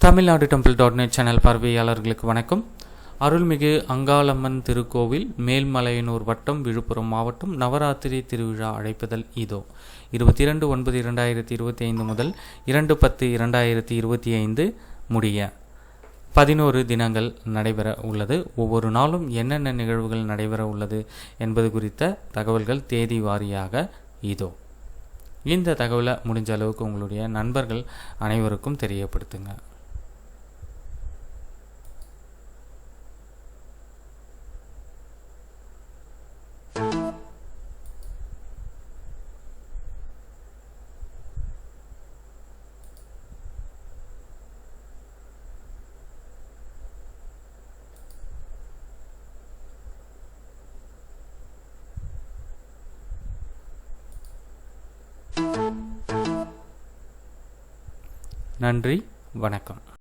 Tamil Nadu டெம்பிள்.net channel பார்வையாளர்களுக்கு வணக்கம். அருள்மிகு அங்காளம்மன் திருக்கோவில், மேல்மலையனூர் வட்டம், விழுப்புரம் மாவட்டம். நவராத்திரி திருவிழா அழைப்புதல் இதோ. 22/9/2025 முதல் 2/10/2025 முடிய 11 தினங்கள் நடைபெற உள்ளது. ஒவ்வொரு நாளும் என்னென்ன நிகழ்வுகள் நடைபெற உள்ளது என்பது குறித்த தகவல்கள் தேதி வாரியாக இதோ. இந்த தகவலை முடிஞ்ச அளவுக்கு உங்களுடைய நண்பர்கள் அனைவருக்கும் தெரியப்படுத்துங்க. நன்றி, வணக்கம்.